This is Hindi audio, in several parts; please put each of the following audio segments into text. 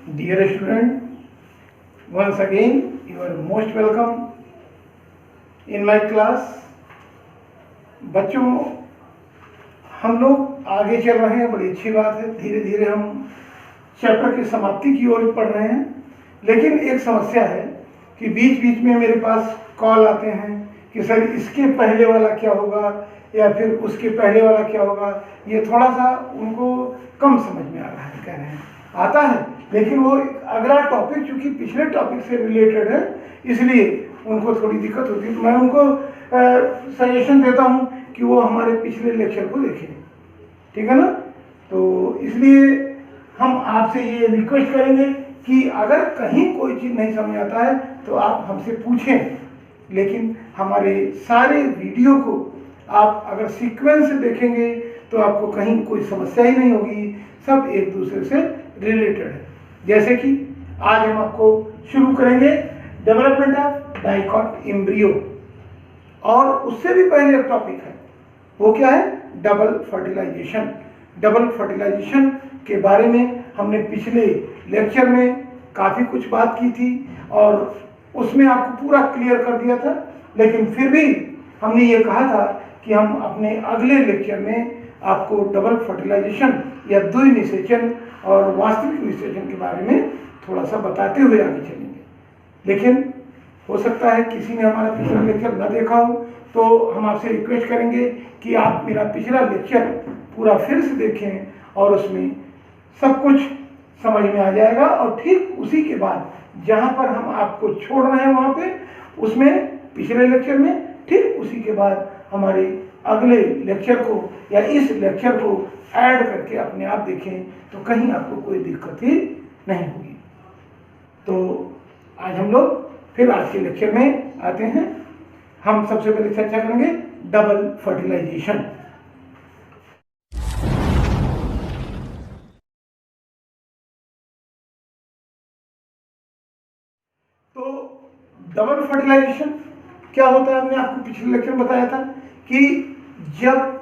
Dear student, once again you are most welcome in my class. बच्चों, हम लोग आगे चल रहे हैं, बड़ी अच्छी बात है। धीरे धीरे हम चैप्टर की समाप्ति की ओर पढ़ रहे हैं, लेकिन एक समस्या है कि बीच बीच में मेरे पास कॉल आते हैं कि सर इसके पहले वाला क्या होगा या फिर उसके पहले वाला क्या होगा। ये थोड़ा सा उनको कम समझ में आ रहा है, कह रहे हैं आता है, लेकिन वो अगला टॉपिक चूंकि पिछले टॉपिक से रिलेटेड है, इसलिए उनको थोड़ी दिक्कत होती है। तो मैं उनको सजेशन देता हूँ कि वो हमारे पिछले लेक्चर को देखें, ठीक है ना। तो इसलिए हम आपसे ये रिक्वेस्ट करेंगे कि अगर कहीं कोई चीज़ नहीं समझ आता है तो आप हमसे पूछें, लेकिन हमारे सारे वीडियो को आप अगर सीक्वेंस से देखेंगे तो आपको कहीं कोई समस्या ही नहीं होगी, सब एक दूसरे से रिलेटेड है। जैसे कि आज हम आपको शुरू करेंगे डेवलपमेंट ऑफ डाइकॉट एम्ब्रियो, और उससे भी पहले एक टॉपिक है, वो क्या है, डबल फर्टिलाइजेशन। डबल फर्टिलाइजेशन के बारे में हमने पिछले लेक्चर में काफ़ी कुछ बात की थी और उसमें आपको पूरा क्लियर कर दिया था, लेकिन फिर भी हमने ये कहा था कि हम अपने अगले लेक्चर में आपको डबल फर्टिलाइजेशन या द्वि निषेचन और वास्तविक निषेचन के बारे में थोड़ा सा बताते हुए आगे चलेंगे। लेकिन हो सकता है किसी ने हमारा पिछला लेक्चर न देखा हो, तो हम आपसे रिक्वेस्ट करेंगे कि आप मेरा पिछला लेक्चर पूरा फिर से देखें और उसमें सब कुछ समझ में आ जाएगा। और ठीक उसी के बाद जहाँ पर हम आपको छोड़ रहे हैं वहाँ पे, उसमें पिछले लेक्चर में ठीक उसी के बाद हमारे अगले लेक्चर को या इस लेक्चर को ऐड करके अपने आप देखें, तो कहीं आपको कोई दिक्कत ही नहीं होगी। तो आज हम लोग फिर आज के लेक्चर में आते हैं। हम सबसे पहले चर्चा करेंगे डबल फर्टिलाइजेशन। तो डबल फर्टिलाइजेशन क्या होता है, हमने आपको पिछले लेक्चर में बताया था कि जब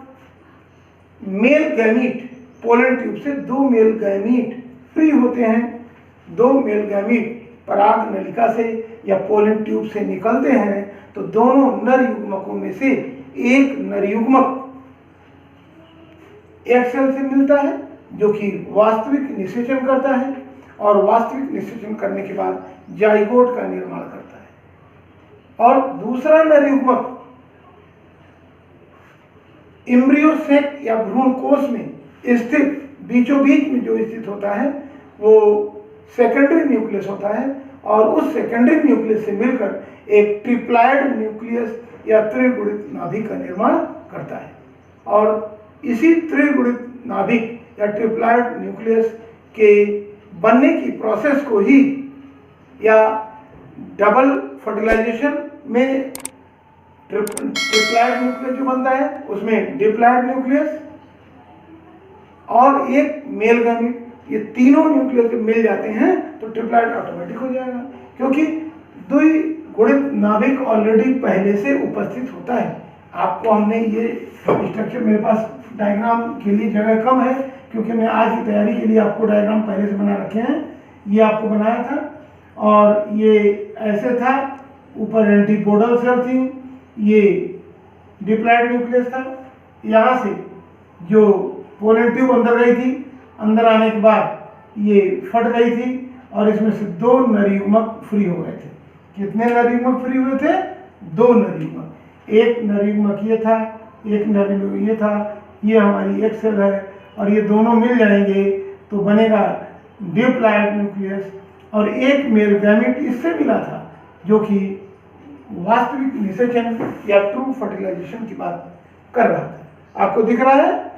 मेल गैमीट पोलन ट्यूब से दो मेल गैमीट फ्री होते हैं, दो मेल गैमीट पराग नलिका से या पोलन ट्यूब से निकलते हैं, तो दोनों नर युग्मकों में से एक नर युग्मक एक सेल से मिलता है जो कि वास्तविक निषेचन करता है, और वास्तविक निषेचन करने के बाद जाइगोट का निर्माण करता है, और दूसरा नर युग्मक एम्ब्रियो सेक या भ्रूण कोश में स्थित बीचों बीच में जो स्थित होता है वो सेकेंडरी न्यूक्लियस होता है, और उस सेकेंडरी न्यूक्लियस से मिलकर एक ट्रिप्लॉइड न्यूक्लियस या त्रिगुणित नाभिक का निर्माण करता है। और इसी त्रिगुणित नाभिक या ट्रिप्लॉइड न्यूक्लियस के बनने की प्रोसेस को ही या डबल फर्टिलाइजेशन में ट्रिप्लॉइड न्यूक्लियस जो बनता है उसमें डिप्लॉइड न्यूक्लियस और एक मेल गैमीट, ये तीनों न्यूक्लियस जब मिल जाते हैं तो ट्रिप्लॉइड ऑटोमेटिक हो जाएगा, क्योंकि द्विगुणित नाभिक ऑलरेडी पहले से उपस्थित होता है। आपको हमने ये स्ट्रक्चर, मेरे पास डायग्राम के लिए जगह कम है क्योंकि मैं आज की तैयारी के लिए आपको डायग्राम पहले से बना रखे हैं, ये आपको बनाया था और ये ऐसे था, ऊपर एंटीपोडल सेल थी, ये डिप्लॉइड न्यूक्लियस था, यहाँ से जो पोलन ट्यूब अंदर गई थी, अंदर आने के बाद ये फट गई थी और इसमें से दो नर युग्मक फ्री हो गए थे। कितने नर युग्मक फ्री हुए थे? दो नर युग्मक। एक नर युग्मक ये था, एक नर युग्मक ये था, ये हमारी एक सेल है, और ये दोनों मिल जाएंगे तो बनेगा डिप्लॉइड न्यूक्लियस, और एक मेल गैमीट इससे मिला था जो कि वास्तविक निषेचन या ट्रू फर्टिलाइजेशन की बात कर रहा था। आपको दिख रहा है?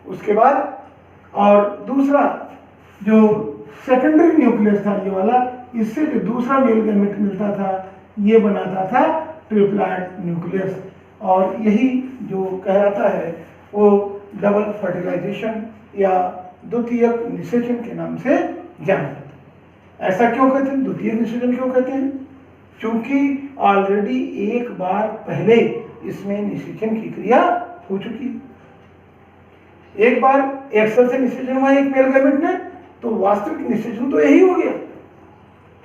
उसके बाद और दूसरा जो सेकेंडरी न्यूक्लियस था ये वाला, इससे जो दूसरा मेल गैमीट मिलता था ये बनाता था ट्रिप्लॉइड न्यूक्लियस, और यही जो कहलाता है वो डबल फर्टिलाइजेशन या द्वितीयक निषेचन के नाम से जाना जाता है। ऐसा क्यों कहते हैं, द्वितीयक निषेचन क्यों कहते हैं? क्योंकि ऑलरेडी एक बार पहले इसमें निषेचन की क्रिया हो चुकी। एक बार एक सेल से निषेचन हुआ एक मेल गैमीट ने, तो वास्तविक निषेचन तो यही हो गया।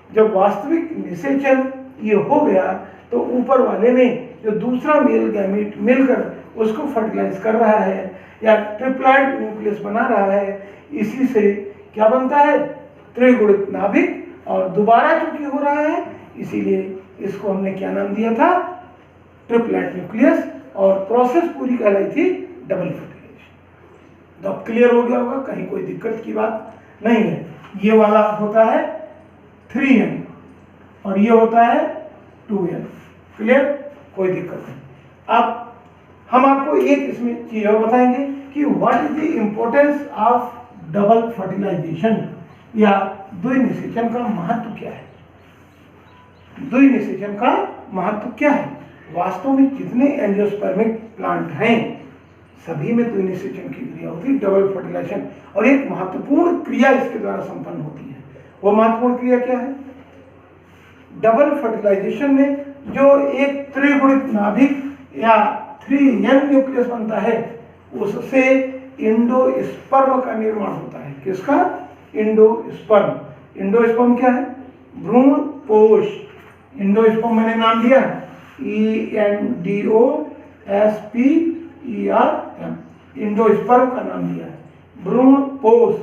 जब वास्तविक निषेचन ये हो गया तो ऊपर वाले में जो दूसरा मेल गैमीट मिलकर उसको फर्टिलाइज कर रहा है या ट्रिप्लॉइड न्यूक्लियस बना रहा है, इसी से क्या बनता है, त्रिगुणित नाभिक। और दोबारा चूंकि हो रहा है इसीलिए इसको हमने क्या नाम दिया था, ट्रिप्लॉइड न्यूक्लियस। और प्रोसेस पूरी कहलाई थी डबल फर्टिलाइजेशन। तो अब क्लियर हो गया होगा, कहीं कोई दिक्कत की बात नहीं है। ये वाला होता है 3n और ये होता है 2n। क्लियर, कोई दिक्कत नहीं। अब हम आपको एक इसमें चीज और बताएंगे कि what is the importance of double fertilisation या द्विनिषेचन का महत्व क्या है। द्विनिषेचन का महत्व क्या है। वास्तव में जितने एंजियोस्पर्मिक प्लांट हैं सभी में द्विनिषेचन की क्रिया होती है, डबल फर्टिलाइजेशन। और एक महत्वपूर्ण क्रिया इसके द्वारा संपन्न होती है। वो महत्वपूर्ण क्रिया क्या है, डबल फर्टिलाइजेशन में जो एक त्रिगुणित नाभिक या 3n न्यूक्लियस बनता है उससे इंडोस्पर्म का निर्माण होता है। किसका, इंडोस्पर्म। इंडोस्पर्म क्या है, भ्रूण पोष। इंडोस्पर्म मैंने नाम दिया है ENDOSPERM, इंडोस्पर्म का नाम दिया है। भ्रूण पोष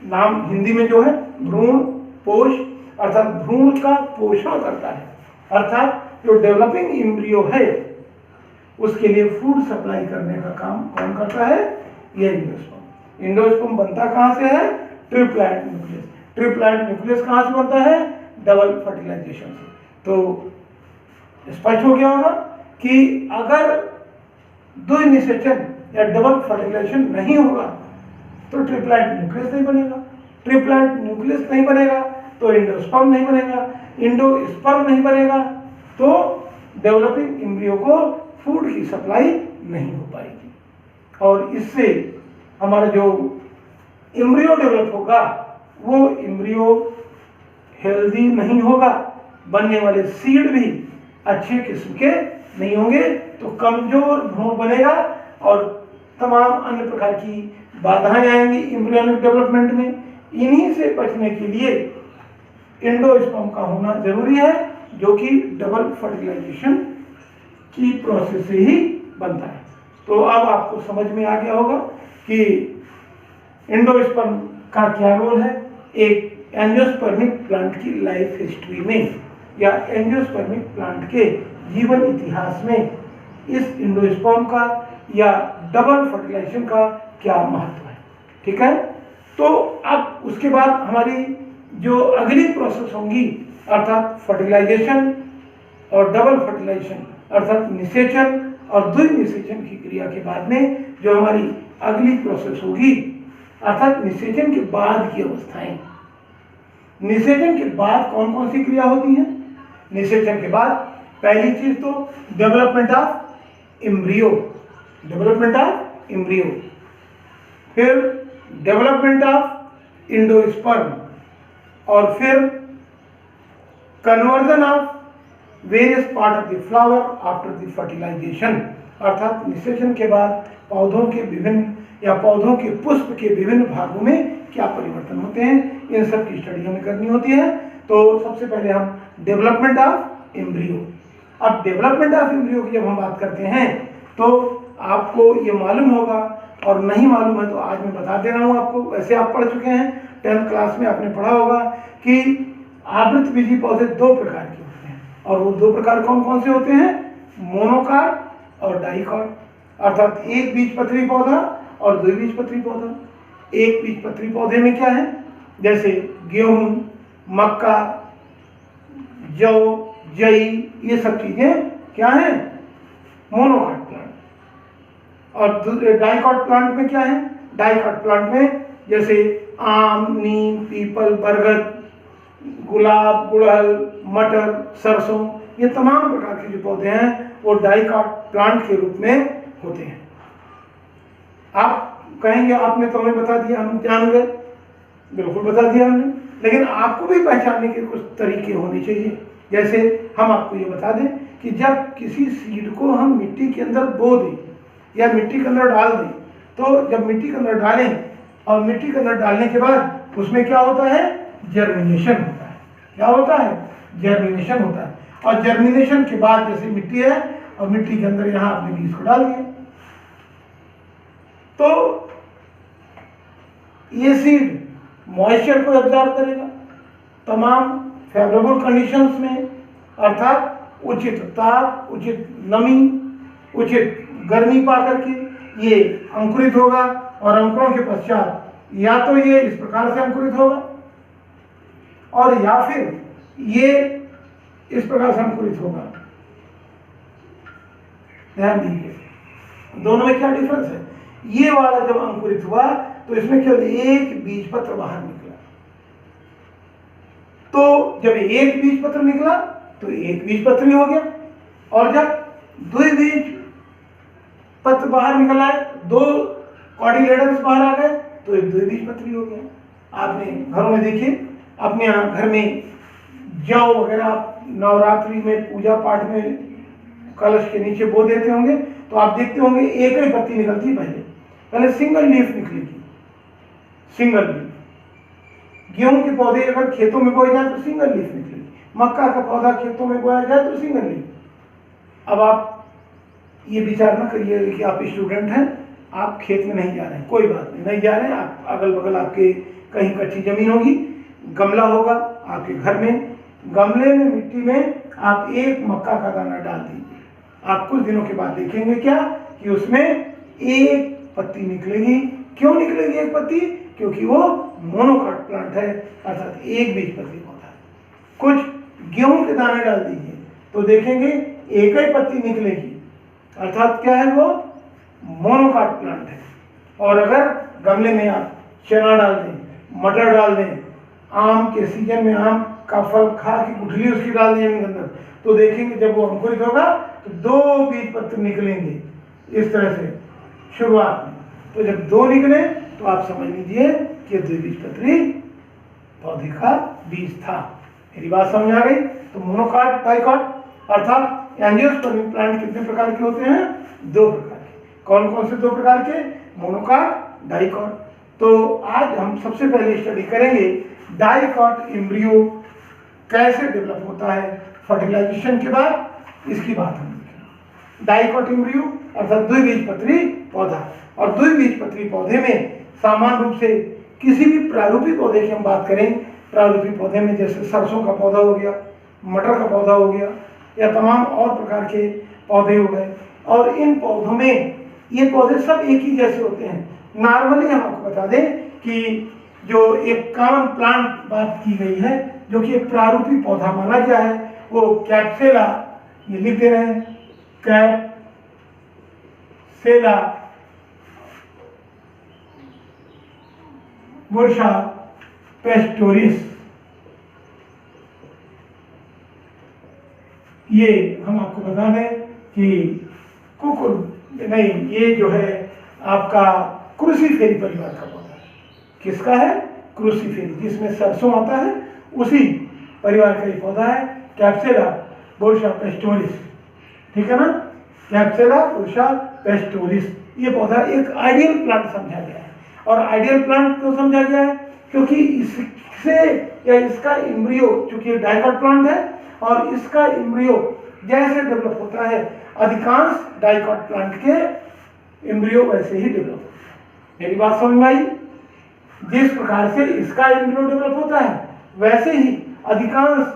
नाम हिंदी में जो है भ्रूण पोष, अर्थात भ्रूण का पोषण करता है। अर्थात जो डेवलपिंग एम्ब्रियो है उसके लिए फूड सप्लाई करने का काम कौन करता है, ये इंडोस्पर्म। इंडोस्पर्म बनता कहाँ से है, ट्रिप्लॉइड न्यूक्लियस। ट्रिप्लॉइड न्यूक्लियस कहाँ से बनता है, डबल फर्टिलाइजेशन से। तो स्पष्ट हो गया होगा कि अगर द्विनिषेचन या डबल फर्टिलाइजेशन नहीं होगा तो ट्रिप्लॉइड न्यूक्लियस नहीं बनेगा। ट्रिप्लॉइड न्यूक्लियस नहीं बनेगा तो इंडोस्पर्म नहीं बनेगा। इंडोस्पर्म नहीं बनेगा तो डेवलपिंग एम्ब्रियो को फूड की सप्लाई नहीं हो पाएगी। और इससे हमारा जो एम्ब्रियो डेवलप होगा वो एम्ब्रियो हेल्दी नहीं होगा, बनने वाले सीड भी अच्छे किस्म के नहीं होंगे, तो कमजोर भ्रूण बनेगा और तमाम अन्य प्रकार की बाधाएं आएंगी एम्ब्रियोनिक डेवलपमेंट में। इन्हीं से बचने के लिए इंडोस्पर्म का होना जरूरी है, जो कि डबल फर्टिलाइजेशन की प्रोसेस से ही बनता है। तो अब आपको समझ में आ गया होगा कि इंडोस्पर्म का क्या रोल है एक एंजियोस्पर्मिक प्लांट की लाइफ हिस्ट्री में या एंजियोस्पर्मिक प्लांट के जीवन इतिहास में इस इंडोस्पर्म का या डबल फर्टिलाइजेशन का क्या महत्व है। ठीक है, तो अब उसके बाद हमारी जो अगली प्रोसेस होंगी अर्थात फर्टिलाइजेशन और डबल फर्टिलाइजेशन अर्थात निषेचन और द्विनिषेचन की क्रिया के बाद में जो हमारी अगली प्रोसेस होगी अर्थात निषेचन के बाद की अवस्थाएं। निषेचन के बाद कौन कौन सी क्रिया होती है। निषेचन के बाद पहली चीज तो development of embryo, development of embryo, फिर डेवलपमेंट ऑफ इंडोस्पर्म और फिर conversion of various part of the flower after the fertilisation. अर्थात निषेचन के बाद पौधों के विभिन्न या पौधों के पुष्प के विभिन्न भागों में क्या परिवर्तन होते हैं, इन सब की स्टडी हमें करनी होती है। तो सबसे पहले हम डेवलपमेंट ऑफ एम्ब्रियो। अब डेवलपमेंट ऑफ एम्ब्रियो की जब हम बात करते हैं तो आपको ये मालूम होगा और नहीं मालूम है तो आज मैं बता दे रहा हूँ आपको। वैसे आप पढ़ चुके हैं, 10th क्लास में आपने पढ़ा होगा कि आवृतबीजी पौधे दो प्रकार के होते हैं। और वो दो प्रकार कौन कौन से होते हैं, मोनोकाट और डाइकाट। अर्थात एक बीजपत्री पौधा और द्विबीजपत्री पौधा। एक बीजपत्री पौधे में क्या है, जैसे गेहूं, मक्का, जौ, जई, ये सब चीजें क्या है, मोनोकाट प्लांट। और डाइकाट प्लांट में क्या है, डाइकाट प्लांट में जैसे आम, नीम, पीपल, बरगद, गुलाब, गुड़हल, मटर, सरसों, ये तमाम प्रकार के जो पौधे हैं वो डाइकाट प्लांट के रूप में होते हैं। आप कहेंगे आपने तो हमें बता दिया, हम जान गए, बिल्कुल बता दिया हमने, लेकिन आपको भी पहचानने के कुछ तरीके होने चाहिए। जैसे हम आपको ये बता दें कि जब किसी सीड को हम मिट्टी के अंदर बो दें या मिट्टी के अंदर डाल दें, तो जब मिट्टी के अंदर डालें और मिट्टी के अंदर डालने के बाद उसमें क्या होता है, जर्मिनेशन होता है। क्या होता है, जर्मिनेशन होता है। और जर्मिनेशन के बाद जैसे मिट्टी है और मिट्टी के अंदर यहाँ आपने बीज को डाल दिया, तो ये सीड मॉइस्चर को एब्जॉर्ब करेगा तमाम फेवरेबल कंडीशंस में, अर्थात उचित ताप, उचित नमी, उचित गर्मी पा करके ये अंकुरित होगा। और अंकुरण के पश्चात या तो ये इस प्रकार से अंकुरित होगा और या फिर ये इस प्रकार से अंकुरित होगा। ध्यान दीजिए दोनों में क्या डिफरेंस है। ये वाला जब अंकुरित हुआ तो इसमें केवल एक बीज पत्र बाहर निकला, तो जब एक बीज पत्र निकला तो एक बीज पत्री हो गया, और जब द्विबीज पत्र बाहर निकल आए, दो कॉटिलेडन्स बाहर आ गए, तो एक द्विबीज पत्री हो गया। आपने घरों में देखिए, अपने यहाँ घर में जौ वगैरह आप नवरात्रि में पूजा पाठ में कलश के नीचे बो देते होंगे, तो आप देखते होंगे एक ही पत्ती निकलती, पहले सिंगल लीफ निकलेगी, सिंगल लीफ। गेहूं के पौधे अगर खेतों में बोए जाए तो सिंगल लीफ निकलेगी, मक्का का पौधा खेतों में बोया जाए तो सिंगल लीफ। अब आप ये विचार ना करिए कि आप स्टूडेंट हैं, आप खेत में नहीं जा रहे हैं, कोई बात नहीं जा रहे हैं, आप अगल बगल आपके कहीं कच्ची जमीन होगी, गमला होगा आपके घर में, गमले में मिट्टी में आप एक मक्का का दाना डाल दीजिए। आप कुछ दिनों के बाद देखेंगे क्या कि उसमें एक पत्ती निकलेगी। क्यों निकलेगी एक पत्ती? क्योंकि वो मोनोकाट प्लांट है, अर्थात एक बीज पत्ती पौधा है। कुछ गेहूं के दाने डाल दीजिए तो देखेंगे एक ही पत्ती निकलेगी, अर्थात क्या है वो मोनोकाट प्लांट है। और अगर गमले में आप चना डाल दें, मटर डाल दें, आम के सीजन में आम का फल खा की गुठली उसकी डाल दें जमीन के अंदर, तो देखेंगे जब वो अंकुरित होगा तो दो बीज पत्र निकलेंगे इस तरह से शुरुआत में। तो जब दो निकले तो आप समझ लीजिए कि द्विबीजपत्री पौधे का बीज था। मेरी बात समझ आ गई? तो मोनोकाट, डाइकॉट अर्थात एंजियोस्पर्मिक प्लांट कितने प्रकार के होते हैं? दो प्रकार के। कौन कौन से दो प्रकार के? Monocot, dicot. तो आज हम सबसे पहले स्टडी करेंगे डाइकॉट एम्ब्रियो कैसे डेवलप होता है फर्टिलाइजेशन के बाद, इसकी बात हम देखेंगे। डाइकॉट एम्ब्रियो अर्थात द्विबीजपत्री पौधा। और द्विबीजपत्री पौधे में सामान्य रूप से किसी भी प्रारूपी पौधे की हम बात करें, प्रारूपी पौधे में जैसे सरसों का पौधा हो गया, मटर का पौधा हो गया, या तमाम और प्रकार के पौधे हो गए, और इन पौधों में ये पौधे सब एक ही जैसे होते हैं। नॉर्मली हम आपको बता दें कि जो एक कॉमन प्लांट बात की गई है जो कि एक प्रारूपी पौधा माना गया है वो कैप्सेला, ये लिख दे रहे हैं, कैप्सेला बुर्शा पेस्टोरिस। ये हम आपको बता दें कि कुकुर नहीं, ये जो है आपका क्रूसीफेरी परिवार का पौधा है। किसका है? क्रूसीफेरी, जिसमें सरसों आता है उसी परिवार का ये पौधा है, कैप्सेला बुर्शा पेस्टोरिस। ठीक है ना? कैप्सेला बुर्शा पेस्टोरिस ये पौधा एक आइडियल प्लांट समझा गया है। और आइडियल प्लांट क्यों समझा गया है? क्योंकि इससे या इसका एम्ब्रियो, चूंकि डाइकॉट प्लांट है और इसका एम्ब्रियो जैसे डेवलप होता है अधिकांश डाइकॉट प्लांट के एम्ब्रियो वैसे ही डेवलप होता है। मेरी बात समझ में आई? जिस प्रकार से इसका एम्ब्रियो डेवलप होता है वैसे ही अधिकांश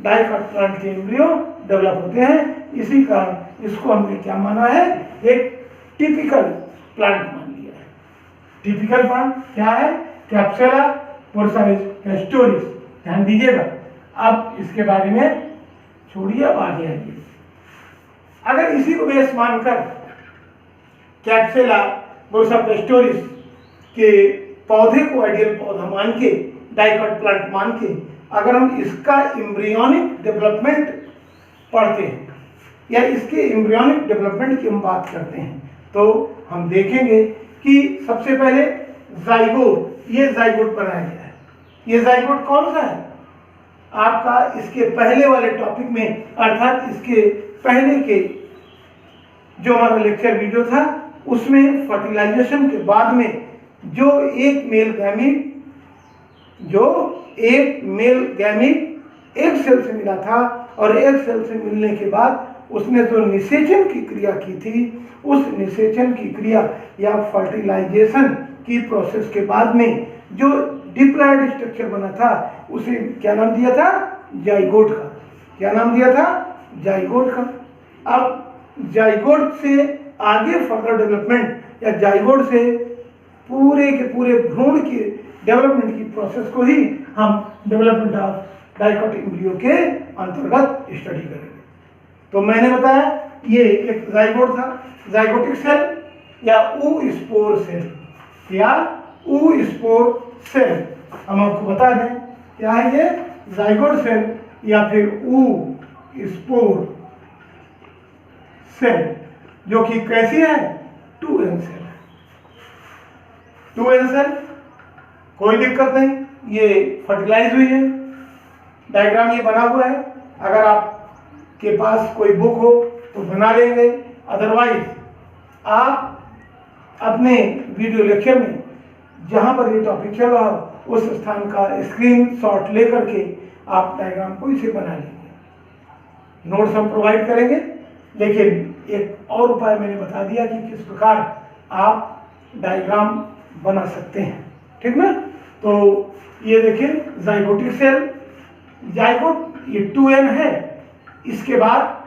डाइकॉट प्लांट के एम्ब्रियो डेवलप होते हैं। इसी कारण इसको हमने क्या माना है? एक टिपिकल प्लांट मान लिया है। टिपिकल प्लांट क्या है? कैप्सेला बुर्शा पेस्टोरिस। ध्यान दीजिएगा। अब इसके बारे में छोड़िए, अब आगे आइए। अगर इसी को बेस मानकर कैप्सेला बुर्शा पेस्टोरिस के पौधे को आइडियल पौधा मान के, डाइकॉट प्लांट मान के, अगर हम इसका एम्ब्रियोनिक डेवलपमेंट पढ़ते हैं या इसके एम्ब्रियोनिक डेवलपमेंट की हम बात करते हैं तो हम देखेंगे कि सबसे पहले जाइगोट, ये जाइगोट बनाया गया है। ये जाइगोट कौन सा है? आपका इसके पहले वाले टॉपिक में, अर्थात इसके पहले के जो हमारा लेक्चर वीडियो था उसमें फर्टिलाइजेशन के बाद में जो एक मेल गैमीट एक सेल से मिला था और एक सेल से मिलने के बाद उसने जो निषेचन की क्रिया की थी, उस निषेचन की क्रिया या फर्टिलाइजेशन की प्रोसेस के बाद में जो डिप्लॉयड स्ट्रक्चर बना था उसे क्या नाम दिया था? जाइगोट का। क्या नाम दिया था? जाइगोट का। अब जाइगोट से आगे फर्दर डेवलपमेंट या जाइगोट से पूरे के पूरे भ्रूण के डेवलपमेंट की प्रोसेस को ही हम डेवलपमेंट ऑफ डाइकोट एम्ब्रियो के अंतर्गत स्टडी करेंगे। तो मैंने बताया ये एक जाइगोट था, जाइगोटिक सेल या ऊ स्पोर सेल हम आपको बता दें क्या है ये जाइगोट सेल या फिर ऊ स्पोर सेल, जो कि कैसी है? 2n सेल है। 2n सेल, कोई दिक्कत नहीं, ये फर्टिलाइज हुई है। डायग्राम ये बना हुआ है, अगर आपके पास कोई बुक हो तो बना लेंगे, अदरवाइज आप अपने वीडियो लेक्चर में जहां पर ये टॉपिक चल रहा हो उस स्थान का स्क्रीनशॉट लेकर के आप डायग्राम को इसे बना लेंगे। नोट्स हम प्रोवाइड करेंगे, लेकिन एक और उपाय मैंने बता दिया कि किस प्रकार आप डायग्राम बना सकते हैं, ठीक ना? तो ये देखिए जाइगोटिक सेल, जाइगोट ये 2n है। इसके बाद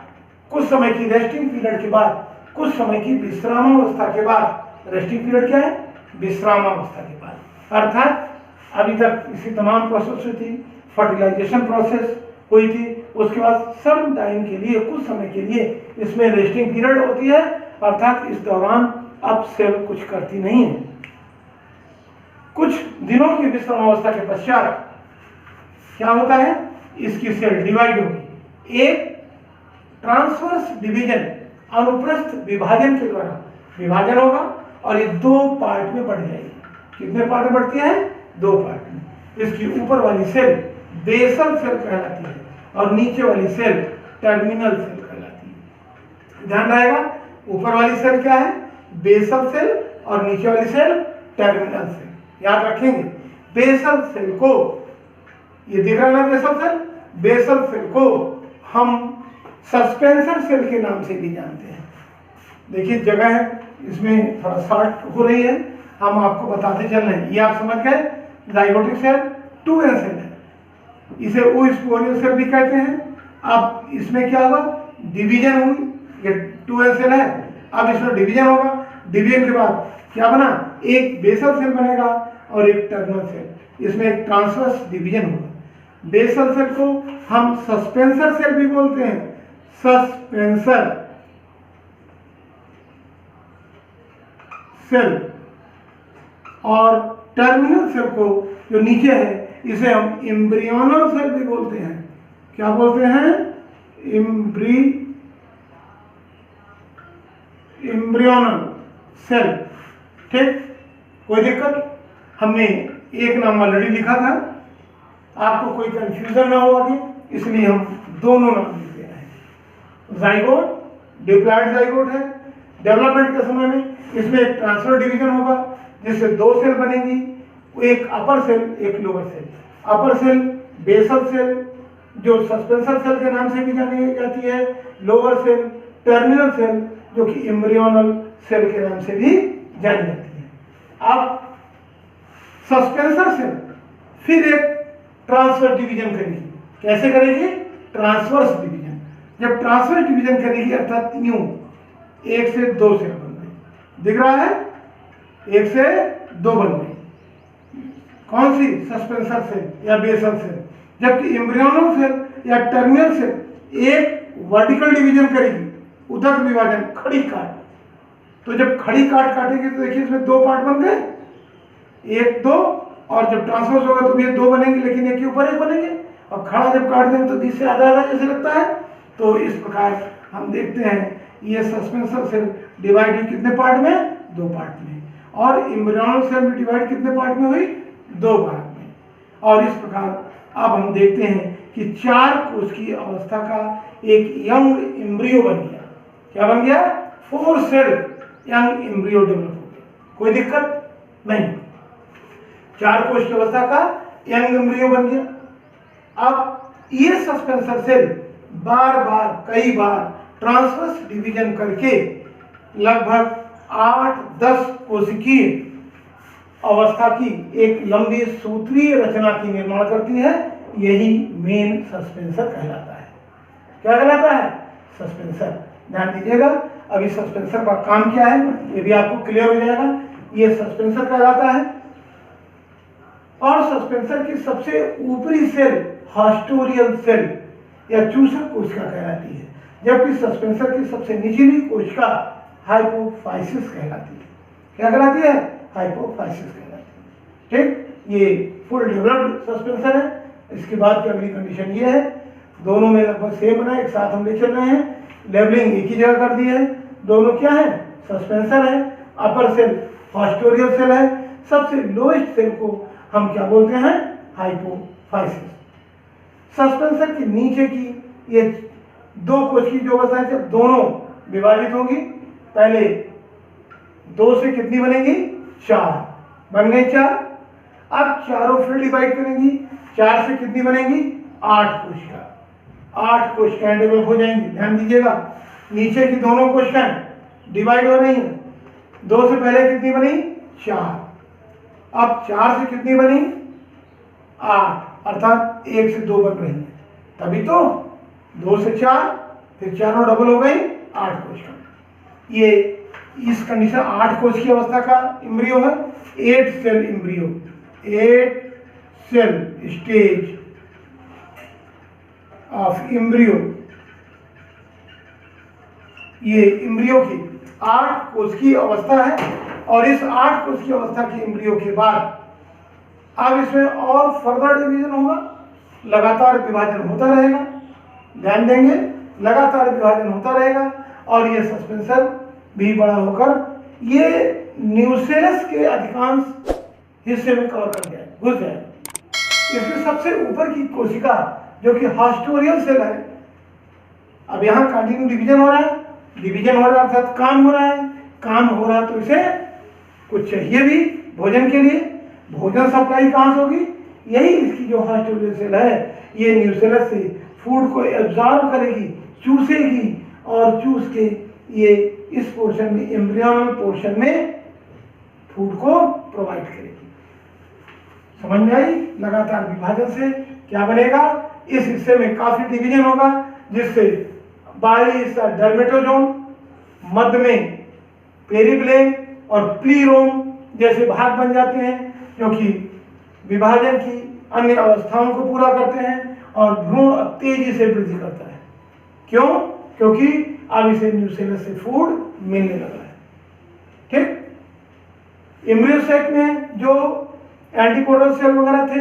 कुछ समय की रेस्टिंग पीरियड के बाद, कुछ समय की विश्रामावस्था के बाद, रेस्टिंग पीरियड क्या है? विश्रामावस्था के बाद, अर्थात अभी तक इसी तमाम प्रोसेस हुई थी, फर्टिलाइजेशन प्रोसेस हुई थी, उसके बाद सम टाइम के लिए, कुछ समय के लिए इसमें रेस्टिंग पीरियड होती है, अर्थात इस दौरान अब सेल कुछ करती नहीं है। कुछ दिनों की विश्रामावस्था के पश्चात क्या होता है? इसकी सेल डिवाइड होगी। एक ट्रांसवर्स डिवीजन, अनुप्रस्थ विभाजन के द्वारा विभाजन होगा और ये 2 पार्ट में बढ़ जाएगी। कितने पार्ट में बढ़ती है? 2 पार्ट में। इसकी ऊपर वाली सेल बेसल सेल कहलाती है और नीचे वाली सेल टर्मिनल सेल कहलाती है। ध्यान रहेगा, ऊपर वाली सेल क्या है? बेसल सेल और नीचे वाली सेल टर्मिनल सेल। याद रखेंगे, बेसल सेल को, ये दिख रहा है बेसल सेल, बेसल सेल को हम सस्पेंसर सेल के नाम से भी जानते हैं। देखिए जगह है, इसमें थोड़ा शॉर्ट हो रही है, हम आपको बताते चल रहे हैं। ये आप समझ गए, जाइगोटिक सेल 2n सेल है, इसे ओ स्पोरियल सेल भी कहते हैं। अब इसमें क्या होगा? डिवीजन हुई, ये 2n सेल है, अब इसमें डिवीजन होगा। डिवीजन के बाद क्या बना? एक बेसल सेल बनेगा और एक टर्मिनल सेल, इसमें एक ट्रांसवर्स डिवीजन होगा। बेसल सेल को हम सस्पेंसर सेल भी बोलते हैं, सस्पेंसर सेल, और टर्मिनल सेल को जो नीचे है इसे हम एम्ब्रियोनल सेल भी बोलते हैं। क्या बोलते हैं? एम्ब्रियोनल सेल, ठीक? कोई दिक्कत? हमने एक नाम ऑलरेडी लिखा था, आपको कोई कंफ्यूजन ना हो आगे, इसलिए हम दोनों नाम लिख दे रहे हैं। जाइगोट, डिप्लॉयड जाइगोट है। डेवलपमेंट के समय में इसमें एक ट्रांसफर डिवीजन होगा जिससे 2 सेल बनेगी, एक अपर सेल, एक लोअर सेल। अपर सेल बेसल सेल जो सस्पेंसर सेल के नाम से भी जानी जाती है, लोअर सेल टर्मिनल सेल जो कि एम्ब्रियोनल सेल के नाम से भी जानी जाती है। अब सस्पेंसर सेल फिर एक ट्रांसफर डिवीजन करेगी। कैसे करेगी? Transverse division. जब ट्रांसवर्स डिवीजन करेगी अर्थात यूं 1 से 2 सेल बन गई, दिख रहा है? 1 से 2 बन गई। कौन सी? सस्पेंसर सेल या बेसल सेल। जबकि एम्ब्रियोनल सेल या टर्मिनल सेल एक वर्टिकल डिवीजन करेगी, उदक विभाजन, खड़ी काट। तो जब खड़ी काट काटेगी तो देखिए इसमें 2 पार्ट बन गए, 1 2, और जब ट्रांसवर्स होगा तो ये 2 बनेंगे, लेकिन एक के ऊपर एक बनेंगे, और खड़ा जब काट देंगे तो बीच से आधा आधा जैसे लगता है। तो इस प्रकार हम देखते हैं ये सस्पेंसर सेल डिवाइड हुई कितने पार्ट में? 2 पार्ट में। और एम्ब्रियोनल सेल भी डिवाइड कितने पार्ट में हुई? 2 पार्ट में। और इस प्रकार अब हम देखते हैं कि 4 कोष की अवस्था का एक यंग एम्ब्रियो बन गया। क्या बन गया? 4 सेल यंग एम्ब्रियो डेवलप हो गया। कोई दिक्कत नहीं। 4 कोश की अवस्था का यंग एम्ब्रियो बन गया। अब ये सस्पेंसर सेल बार बार कई बार ट्रांसवर्स डिवीजन करके लगभग 8-10 कोशिकीय अवस्था की एक लंबी सूत्रीय रचना की निर्माण करती है। यही मेन सस्पेंसर कहलाता है। क्या कहलाता है? सस्पेंसर। ध्यान दीजिएगा, अभी सस्पेंसर का काम क्या है ये भी आपको क्लियर हो जाएगा। ये सस्पेंसर कहलाता है और सस्पेंसर की सबसे ऊपरी सेल हास्टोरियल सेल या चूसक कोशिका कहलाती है, जबकि सस्पेंसर की सबसे निचली कोशिका हाइपोफाइसिस कहलाती है। क्या कहलाती है? हाइपोफाइसिस कहलाती है। ठीक, ये फुल डेवलप्ड सस्पेंसर है। इसके बाद की अगली कंडीशन ये है, दोनों में लगभग सेम बना है, एक साथ हम ले चल रहे हैं, लेबलिंग एक ही जगह कर दी है। दोनों क्या है? सस्पेंसर है। अपर सेल हास्टोरियल सेल है, सबसे लोएस्ट सेल को हम क्या बोलते हैं? हाइपोफाइसिस। सस्पेंसर के नीचे की ये 2 कोश की जो अवस्था है, दोनों विभाजित होगी। पहले 2 से कितनी बनेगी? 4 बन गई 4। अब चारों फिर डिवाइड करेंगी, 4 से कितनी बनेगी? 8 कोशिका। 8 कोशिकाएं डेवलप हो जाएंगी। ध्यान दीजिएगा, नीचे की दोनों कोशिकाएं डिवाइड हो रही हैं। 2 से पहले कितनी बनी? 4। अब 4 से कितनी बनी? 8, अर्थात 1 से 2 बन रही है। तभी तो 2 से 4, फिर चारों डबल हो गई 8 कोशिका। ये इस कंडीशन 8 कोश की अवस्था का एम्ब्रियो है। 8 cell embryo, 8 cell stage of embryo. ये एम्ब्रियो की 8 कोश की अवस्था है और इस 8 कोश की अवस्था के एम्ब्रियो के बाद अब इसमें और फर्दर डिवीजन होगा, लगातार विभाजन होता रहेगा। ध्यान देंगे, लगातार विभाजन होता रहेगा और ये सस्पेंसर भी बड़ा होकर ये न्यूसेलस के अधिकांश हिस्से में कवर कर जाए, घुस जाए। इसकी सबसे ऊपर की कोशिका जो कि हास्टोरियल सेल है, अब यहाँ कंटिन्यू डिवीजन हो रहा है, डिवीजन हो रहा है अर्थात काम हो रहा है। काम हो रहा है तो इसे कुछ चाहिए भी भोजन के लिए। भोजन सप्लाई कहाँ से होगी? यही इसकी जो हास्टोरियल सेल है, ये न्यूसेलस से फूड को एब्जॉर्ब करेगी, चूसेगी और चूस के ये इस पोर्शन में, एम्ब्रियोनल पोर्शन में फूड को प्रोवाइड करेगी। समझ में आई? लगातार विभाजन से क्या बनेगा? इस हिस्से में काफी डिवीजन होगा, जिससे बाहरी हिस्सा डर्मेटोजोन, मध्य में पेरिप्लेम और प्लीरोम जैसे भाग बन जाते हैं, जो कि विभाजन की अन्य अवस्थाओं को पूरा करते हैं और भ्रूण तेजी से वृद्धि करता है। क्यों? क्योंकि अब इसे न्यूसेलस से फूड मिलने लगा है। ठीक, एम्ब्रियो सेक में जो एंटीपोडल सेल वगैरह थे,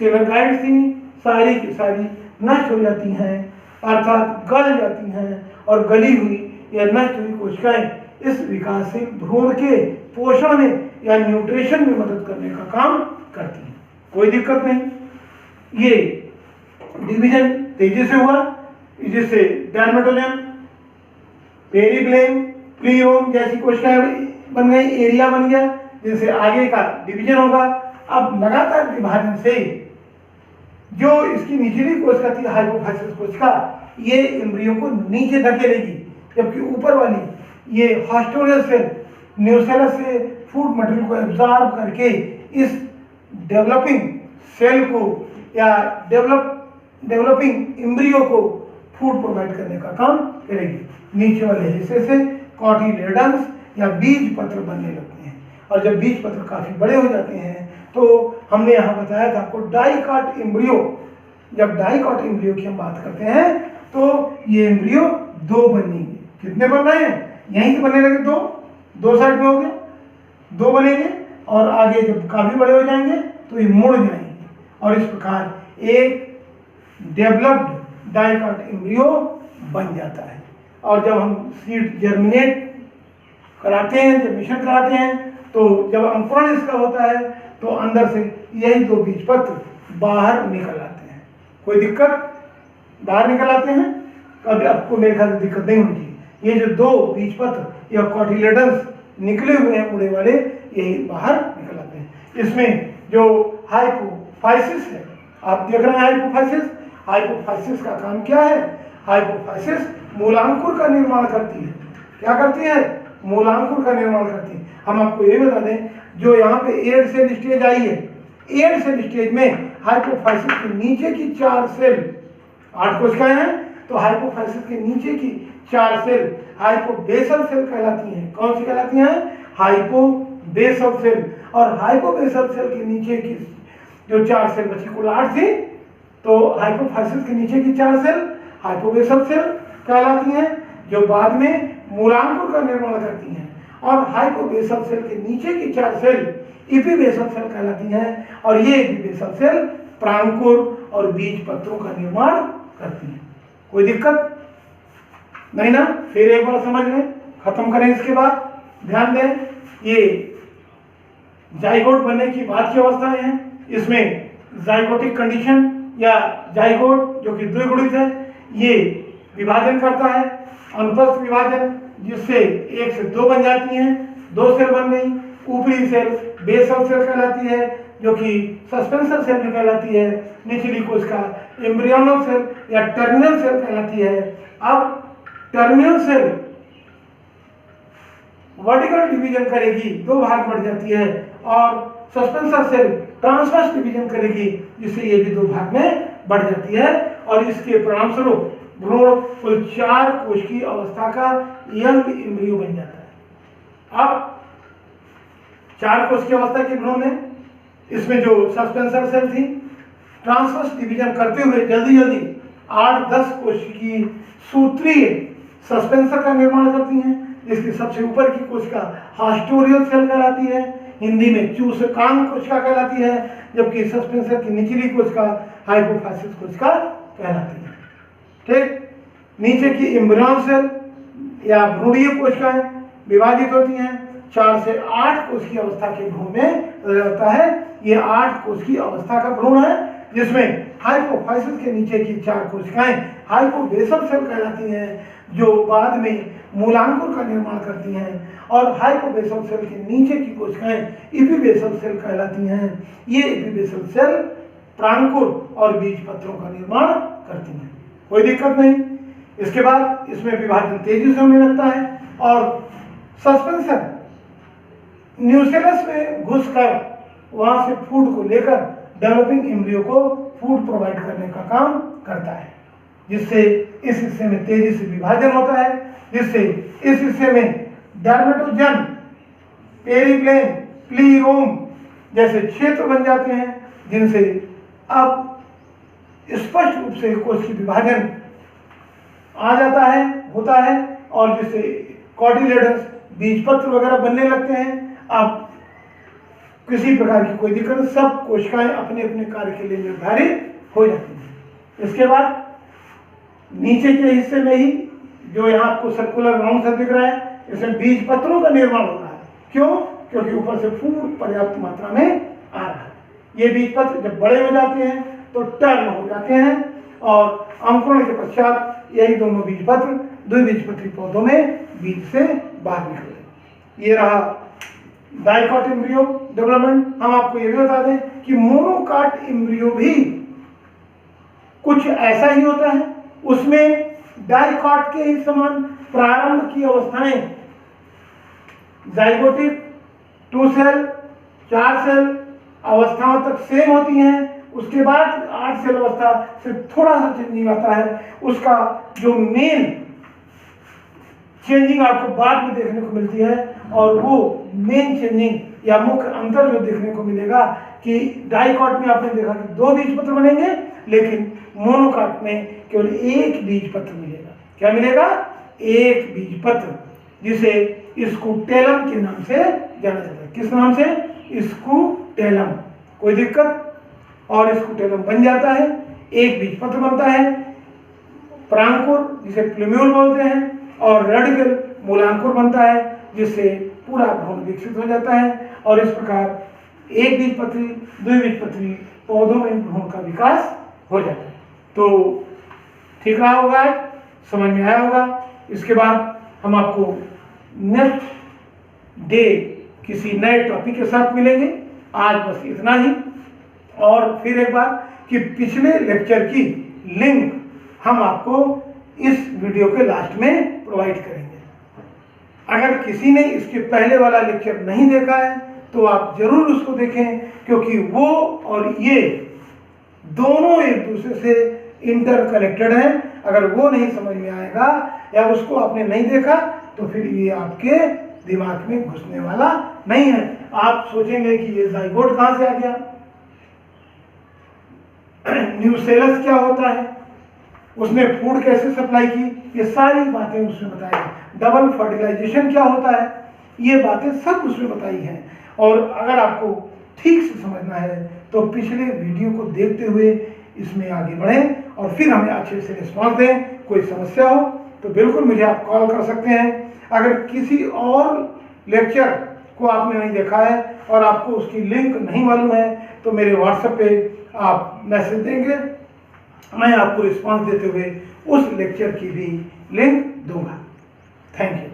सेलर थी, सारी की सारी नष्ट हो जाती हैं, अर्थात गल जाती हैं और गली हुई या नष्ट हुई कोशिकाएं इस विकासशील भ्रूण के पोषण में या न्यूट्रिशन में मदद करने का काम करती हैं। कोई दिक्कत नहीं। ये डिवीजन तेजी से हुआ, जिससे डर्मेटोजन, पेरिप्लेम, प्लीरोम जैसी कोशिकाएं बन गई, एरिया बन गया, जिनसे आगे का डिवीजन होगा। अब लगातार विभाजन से जो इसकी निचली कोशिका थी, हाइपोफाइसिस कोशिका, ये एम्ब्रियो को नीचे धकेलेगी, जबकि ऊपर वाली ये हास्टोरियल सेल न्यूसेलस से फूड मटेरियल को एब्जॉर्ब करके इस डेवलपिंग सेल को या डेवलपिंग एम्ब्रियो को फूड प्रोवाइड करने का काम करेगी। नीचे वाले हिस्से से कॉटिलेडन्स या बीज पत्र बनने लगते हैं और जब बीज पत्र काफी बड़े हो जाते हैं तो हमने यहाँ बताया था आपको डाइकॉट एम्ब्रियो। जब डाइकॉट एम्ब्रियो की हम बात करते हैं तो ये एम्ब्रियो 2 बनेंगे। कितने बन रहे हैं? यहीं से बनने लगे 2 साइड में हो गए, 2 बनेंगे और आगे जब काफी बड़े हो जाएंगे तो ये मुड़ जाएंगे और इस प्रकार एक डेवलप्ड डाइकॉट एम्ब्रियो बन जाता है। और जब हम सीड जर्मिनेट कराते हैं, जर्मिनेशन कराते हैं, तो जब अंकुरण इसका होता है तो अंदर से यही 2 बीज पत्र बाहर निकल आते हैं। कोई दिक्कत? बाहर निकल आते हैं। कभी आपको मेरे ख्याल से दिक्कत नहीं होनी चाहिए। ये जो 2 बीज पत्र या कॉटिलेडन्स निकले हुए हैं मुड़े वाले, यही बाहर निकल आते हैं। इसमें जो हाइपोफाइसिस है, आप देख रहे हैं हाइपोफाइसिस। हाइपोफाइसिस का काम क्या है? हाइपोफाइसिस मूलांकुर का निर्माण करती है। क्या करती है? मूलांकुर का निर्माण करती है। हम आपको ये बता दें, जो यहाँ पे एड सेल स्टेज आई है, एड सेल स्टेज में हाइपोफाइसिस के नीचे की 4 सेल, 8 कोशिकाएं हैं, तो हाइपोफाइसिस के नीचे की 4 सेल हाइपोबेसल सेल कहलाती हैं। कौन सी कहलाती हैं? Hypobasal cell. और हाइपोबेसल सेल के नीचे की जो 4 सेल बची, कुल 8 थी, तो हाइपोफाइसिस के नीचे की 4 सेल हाइपोबेसल सेल कहलाती हैं, जो बाद में मूलांकुर का निर्माण करती हैं। और हाइपोबेसल सेल के नीचे की 4 सेल इपिबेसल सेल कहलाती हैं, और ये इपिबेसल सेल प्रांकुर और बीज पत्रों का निर्माण करती हैं। कोई दिक्कत नहीं ना? फिर एक बार समझ लें, खत्म करें इसके बाद। ध्यान दें, ये जाइगोट बनने की बाद की अवस्थाएं हैं। इसमें जाइगोटिक कंडीशन या जाइगोट जो कि द्विगुणित है, ये विभाजन करता है, अनुप्रस्थ विभाजन, जिससे 1 से 2 बन जाती हैं, 2 सेल बन गई। ऊपरी सेल बेसल सेल कहलाती है, जो कि सस्पेंसर सेल कहलाती है। निचली कोशिका एम्ब्रियोनल सेल या टर्मिनल सेल कहलाती है। अब टर्मिनल सेल वर्टिकल डिवीजन करेगी, 2 भाग बढ़ जाती है, और सस्पेंसर सेल ट्रांसवर्स डिवीजन करेगी, जिससे ये भी 2 भाग में बढ़ जाती है। और इसके परिणाम स्वरूप भ्रूण कुल 4 कोशिकीय अवस्था का यंग एम्ब्रियो बन जाता है। अब 4 कोशिकीय अवस्था के भ्रूण में इसमें जो सस्पेंसर सेल थी, ट्रांसवर्स डिवीजन करते हुए जल्दी जल्दी 8-10 कोशिकीय सूत्रीय सस्पेंसर का निर्माण करती हैं, जिसकी सबसे ऊपर की कोशिका हास्टोरियल सेल कहलाती है, हिंदी में चूसकांग कोशिका कहलाती है, जबकि सस्पेंसर की निचली कोशिका हाइपोफाइसिस कोशिका कहलाती है। ठीक, नीचे की एम्ब्रियोन सेल या भ्रूणीय कोशिकाएं विभाजित होती हैं। 4 से 8 कोशिकीय अवस्था के भ्रूण में रहता है। ये 8 कोशिकीय अवस्था का भ्रूण है, जिसमें हाइपोफाइसिस के नीचे की 4 कोशिकाएं हाइपोबेसल सेल कहलाती हैं, जो बाद में मूलांकुर का निर्माण करती हैं। और हाइपोबेसल सेल के नीचे की कोशिकाएं इपिबेसल सेल कहलाती हैं। ये इपिबेसल सेल प्रांकुर और बीज पत्रों का निर्माण करती हैं। कोई दिक्कत नहीं। इसके बाद इसमें विभाजन तेजी से होने लगता है, और सस्पेंसर न्यूसेलस में घुसकर वहां से फूड को लेकर डेवलपिंग एम्ब्रियो को फूड प्रोवाइड करने का काम करता है, जिससे इस हिस्से में तेजी से विभाजन होता है, जिससे इस हिस्से में डर्मेटोजन, पेरिप्लेन, प्लीरोम जैसे क्षेत्र बन जाते हैं, जिनसे अब स्पष्ट रूप से कोशिकीय विभाजन आ जाता है, होता है, और जिससे कॉटिलेडन्स, बीजपत्र वगैरह बनने लगते हैं। अब किसी प्रकार की कोई दिक्कत नहीं, सब कोशिकाएं अपने अपने कार्य के लिए निर्धारित हो जाती हैं। इसके बाद नीचे के हिस्से में ही जो यहाँ आपको सर्कुलर राउंड सा दिख रहा है, इसमें बीज पत्रों का निर्माण हो रहा है। क्यों? क्योंकि ऊपर से फूड पर्याप्त मात्रा में आ रहा है। ये बीज पत्र जब बड़े हो जाते हैं तो टर्न हो जाते हैं, और अंकुरण के पश्चात यही दोनों बीज पत्र द्विबीजपत्री पौधों में बीज से बाहर निकले। ये रहा डाइकॉट एम्ब्रियो डेवलपमेंट। हम आपको ये भी बता दें कि मोनोकॉट एम्ब्रियो भी कुछ ऐसा ही होता है। उसमें डाइकॉट के ही समान प्रारंभ की अवस्थाएं जाइगोटिक 2 सेल 4 सेल अवस्थाओं तक सेम होती हैं। उसके बाद 8 सेल अवस्था से थोड़ा सा चेंजिंग आता है। उसका जो मेन चेंजिंग आपको बाद में देखने को मिलती है, और वो मेन चेंजिंग या मुख्य अंतर जो देखने को मिलेगा कि डाइकॉट में आपने देखा कि 2 बीजपत्र बनेंगे, लेकिन मोनोकॉट में केवल 1 बीजपत्र मिलेगा। क्या मिलेगा? 1 बीजपत्र, जिसे स्कूटेलम के नाम से जाना जाता है। किस नाम से? स्कूटेलम। कोई दिक्कत? और स्कूटेलम बन जाता है, 1 बीजपत्र बनता है, प्रांकुर जिसे प्लूम्यूल बोलते हैं, और रेडिकल मूलांकुर बनता है, जिससे पूरा भ्रूण विकसित हो जाता है। और इस प्रकार 1 बीजपत्री द्विबीजपत्री पौधों में भ्रूण का विकास हो जाता है। तो ठीक रहा होगा, समझ में आया होगा। इसके बाद हम आपको नेक्स्ट डे किसी नए टॉपिक के साथ मिलेंगे। आज बस इतना ही। और फिर एक बार कि पिछले लेक्चर की लिंक हम आपको इस वीडियो के लास्ट में प्रोवाइड करेंगे। अगर किसी ने इसके पहले वाला लेक्चर नहीं देखा है तो आप जरूर उसको देखें, क्योंकि वो और ये दोनों एक दूसरे से इंटरकनेक्टेड हैं। अगर वो नहीं समझ में आएगा या उसको आपने नहीं देखा तो फिर ये आपके दिमाग में घुसने वाला नहीं है। आप सोचेंगे कि ये जाइगोट कहाँ से आ गया, न्यूसेलस क्या होता है, उसने फूड कैसे सप्लाई की, ये सारी बातें उसमें बताई। डबल फर्टिलाइजेशन क्या होता है, ये बातें सब उसमें बताई हैं। और अगर आपको ठीक से समझना है तो पिछले वीडियो को देखते हुए इसमें आगे बढ़ें और फिर हमें अच्छे से रिस्पॉन्स दें। कोई समस्या हो तो बिल्कुल मुझे आप कॉल कर सकते हैं। अगर किसी और लेक्चर को आपने नहीं देखा है और आपको उसकी लिंक नहीं मालूम है तो मेरे व्हाट्सएप पे आप मैसेज देंगे, मैं आपको रिस्पॉन्स देते हुए उस लेक्चर की भी लिंक दूंगा। Thank you.